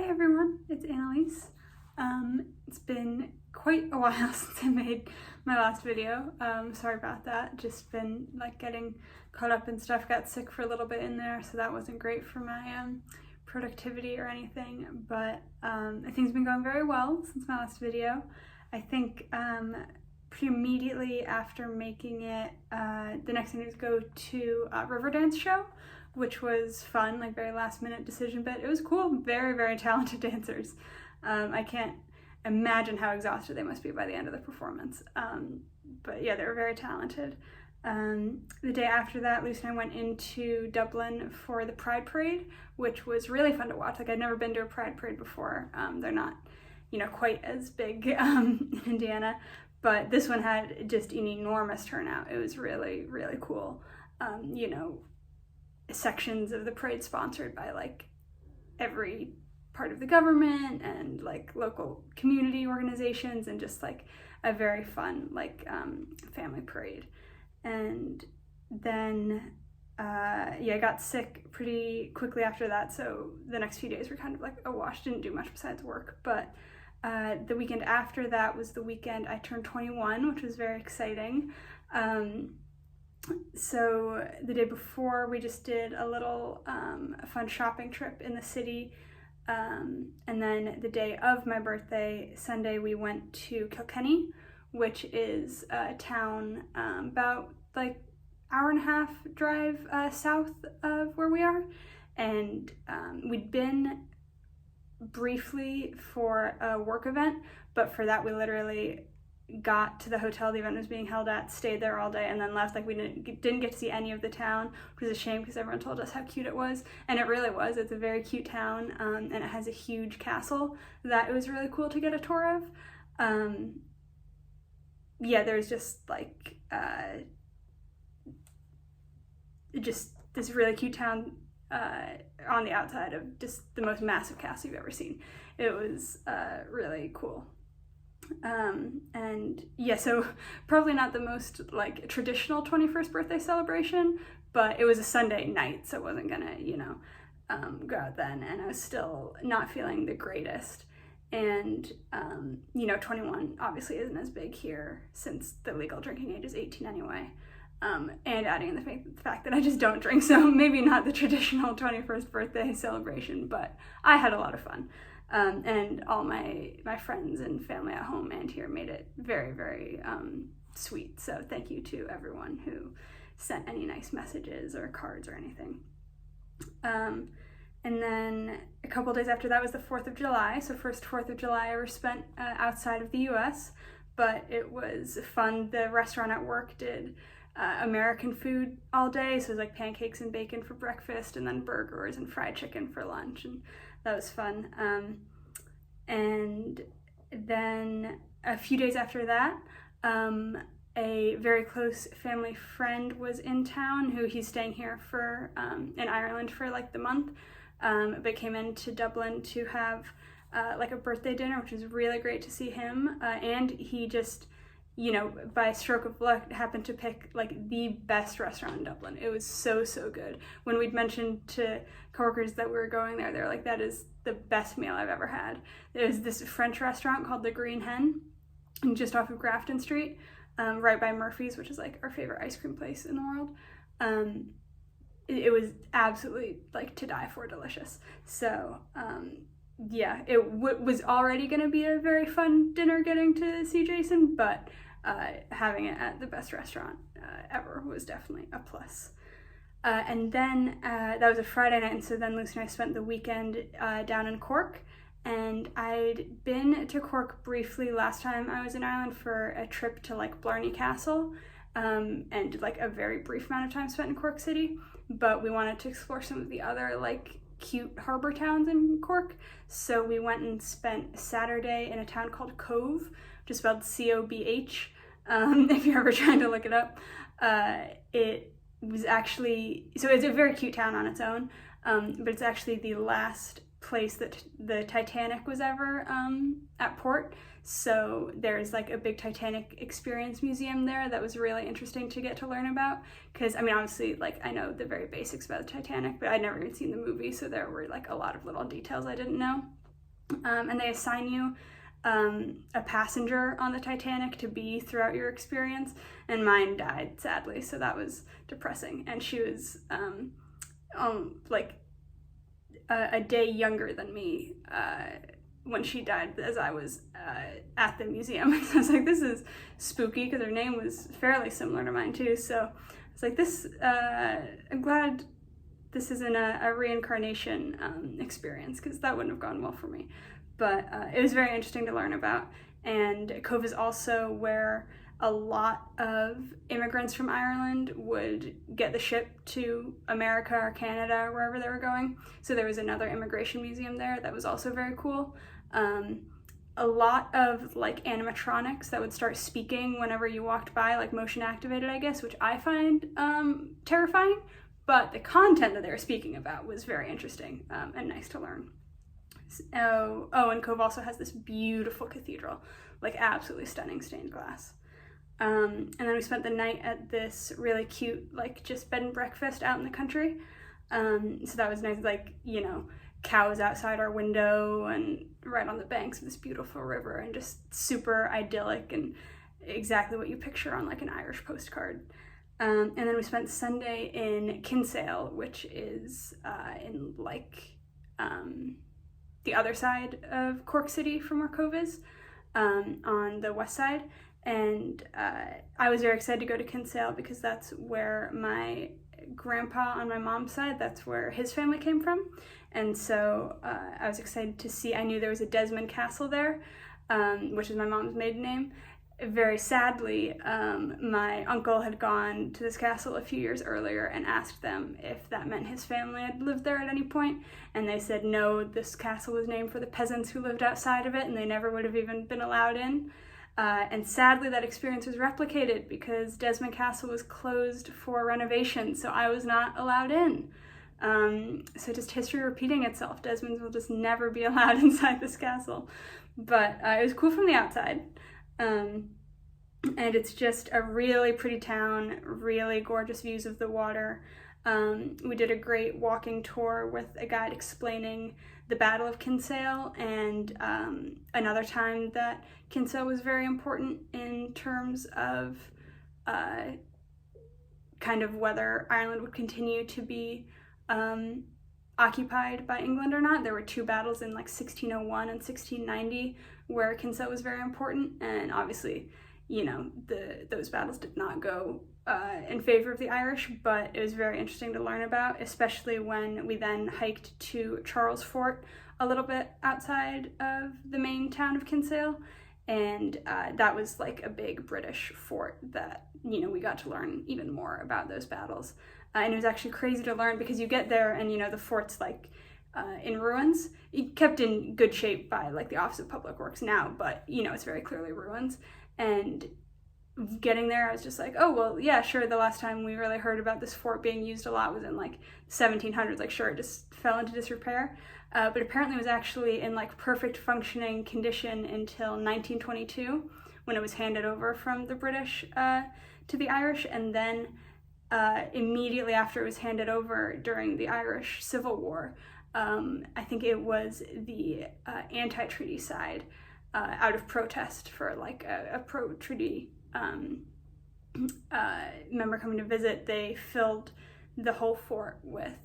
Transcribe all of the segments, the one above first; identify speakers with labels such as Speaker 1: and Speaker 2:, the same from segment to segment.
Speaker 1: Hey everyone, it's Annalise. It's been quite a while since I made my last video. Sorry about that. Just been like getting caught up in stuff. Got sick for a little bit in there, so that wasn't great for my productivity or anything. But I think it's been going very well since my last video. I think pretty immediately after making it, the next thing is go to a river dance show, which was fun, like very last minute decision, but it was cool. Very, very talented dancers. I can't imagine how exhausted they must be by the end of the performance. But yeah, they were very talented. The day after that, Lucy and I went into Dublin for the Pride Parade, which was really fun to watch. Like, I'd never been to a Pride Parade before. They're not, quite as big in Indiana, but this one had just an enormous turnout. It was really, really cool. Sections of the parade sponsored by like every part of the government and like local community organizations, and just like a very fun family parade. And then I got sick pretty quickly after that, so the next few days were kind of like a wash. Didn't do much besides work. But the weekend after that was the weekend I turned 21, which was very exciting. So the day before, we just did a little fun shopping trip in the city, and then the day of my birthday, Sunday, we went to Kilkenny, which is a town about like hour and a half drive south of where we are, and we'd been briefly for a work event, but for that we literally got to the hotel the event was being held at, stayed there all day, and then left. Like, we didn't get to see any of the town, which was a shame because everyone told us how cute it was, and it really was. It's a very cute town, and it has a huge castle that it was really cool to get a tour of. There's just like just this really cute town on the outside of just the most massive castle you've ever seen. It was really cool. So probably not the most like traditional 21st birthday celebration, but it was a Sunday night, so I wasn't gonna, go out then, and I was still not feeling the greatest. And 21 obviously isn't as big here since the legal drinking age is 18 anyway. And adding in the fact that I just don't drink, so maybe not the traditional 21st birthday celebration, but I had a lot of fun. And all my friends and family at home and here made it very, very sweet. So thank you to everyone who sent any nice messages or cards or anything. And then a couple days after that was the 4th of July. So first 4th of July I ever spent outside of the US, but it was fun. The restaurant at work did American food all day. So it was like pancakes and bacon for breakfast, and then burgers and fried chicken for lunch. And that was fun. And then a few days after that, a very close family friend was in town, who he's staying here for in Ireland for like the month, but came into Dublin to have like a birthday dinner, which was really great to see him. And he just, by a stroke of luck, happened to pick like the best restaurant in Dublin. It was so, so good. When we'd mentioned to coworkers that we were going there, they were like, that is the best meal I've ever had. There's this French restaurant called the Green Hen, just off of Grafton Street, right by Murphy's, which is like our favorite ice cream place in the world. It was absolutely like to die for delicious. So it was already going to be a very fun dinner getting to see Jason, but having it at the best restaurant ever was definitely a plus. And then that was a Friday night, and so then Lucy and I spent the weekend down in Cork. And I'd been to Cork briefly last time I was in Ireland for a trip to like Blarney Castle, and like a very brief amount of time spent in Cork City, but we wanted to explore some of the other like cute harbor towns in Cork. So we went and spent Saturday in a town called Cobh, which is spelled C-O-B-H, if you're ever trying to look it up. It was actually, so it's a very cute town on its own, but it's actually the last place that the Titanic was ever at port. So there's like a big Titanic experience museum there that was really interesting to get to learn about, because I mean, obviously, like, I know the very basics about the Titanic, but I'd never even seen the movie, so there were like a lot of little details I didn't know. and they assign you a passenger on the Titanic to be throughout your experience, and mine died, sadly, so that was depressing. And she was like a day younger than me when she died, as I was at the museum. So I was like, this is spooky, because her name was fairly similar to mine too. So I was like, I'm glad this isn't a reincarnation experience, because that wouldn't have gone well for me. But it was very interesting to learn about. And Cobh is also where a lot of immigrants from Ireland would get the ship to America or Canada or wherever they were going. So there was another immigration museum there that was also very cool. A lot of like animatronics that would start speaking whenever you walked by, like motion activated, I guess, which I find terrifying. But the content that they were speaking about was very interesting and nice to learn. And Cobh also has this beautiful cathedral, like absolutely stunning stained glass. And then we spent the night at this really cute, like just bed and breakfast out in the country. So that was nice, like, you know, cows outside our window and right on the banks of this beautiful river, and just super idyllic and exactly what you picture on like an Irish postcard. And then we spent Sunday in Kinsale, which is in like the other side of Cork City from where Cobh is, on the west side. And I was very excited to go to Kinsale because that's where my grandpa on my mom's side, that's where his family came from. And so I was excited to see, I knew there was a Desmond Castle there, which is my mom's maiden name. Very sadly, my uncle had gone to this castle a few years earlier and asked them if that meant his family had lived there at any point, and they said no, this castle was named for the peasants who lived outside of it, and they never would have even been allowed in. And sadly, that experience was replicated because Desmond Castle was closed for renovation, so I was not allowed in. So just history repeating itself. Desmonds will just never be allowed inside this castle. But it was cool from the outside. And it's just a really pretty town, really gorgeous views of the water. We did a great walking tour with a guide explaining the Battle of Kinsale, and another time that Kinsale was very important in terms of kind of whether Ireland would continue to be occupied by England or not. There were two battles in like 1601 and 1690 where Kinsale was very important, and obviously, you know, those battles did not go in favor of the Irish, but it was very interesting to learn about, especially when we then hiked to Charles Fort a little bit outside of the main town of Kinsale, and that was like a big British fort that, you know, we got to learn even more about those battles. And it was actually crazy to learn because you get there and, you know, the fort's like in ruins. It kept in good shape by like the Office of Public Works now, but, you know, it's very clearly ruins. And getting there, I was just like, oh, well, yeah, sure, the last time we really heard about this fort being used a lot was in like 1700s. Like, sure, it just fell into disrepair. But apparently it was actually in like perfect functioning condition until 1922, when it was handed over from the British to the Irish. And then immediately after it was handed over during the Irish Civil War, I think it was the anti-treaty side, out of protest for like a pro-treaty member coming to visit, they filled the whole fort with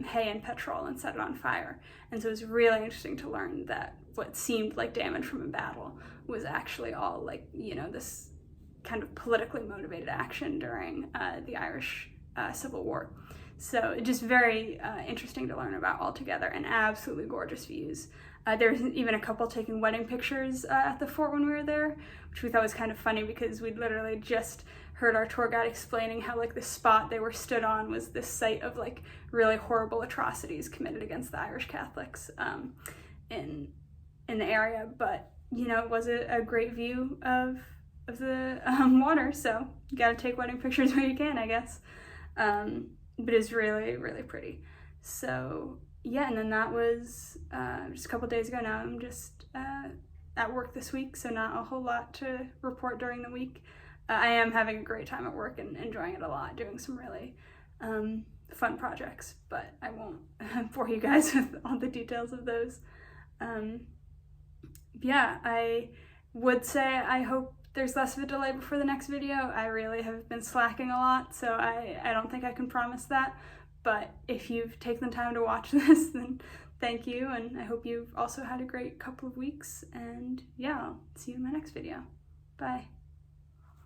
Speaker 1: hay and petrol and set it on fire. And so it was really interesting to learn that what seemed like damage from a battle was actually all like, you know, this kind of politically motivated action during the Irish Civil War. So just very interesting to learn about altogether, and absolutely gorgeous views. There was even a couple taking wedding pictures at the fort when we were there, which we thought was kind of funny because we'd literally just heard our tour guide explaining how like the spot they were stood on was this site of like really horrible atrocities committed against the Irish Catholics in the area. But, you know, it was a great view of the water, so you gotta take wedding pictures where you can, I guess. But it was really, really pretty. So yeah, and then that was just a couple days ago now. I'm just at work this week, so not a whole lot to report during the week. I am having a great time at work and enjoying it a lot, doing some really fun projects, but I won't bore you guys with all the details of those. yeah, I would say I hope there's less of a delay before the next video. I really have been slacking a lot, so I don't think I can promise that. But if you've taken the time to watch this, then thank you, and I hope you've also had a great couple of weeks. And yeah, I'll see you in my next video. Bye.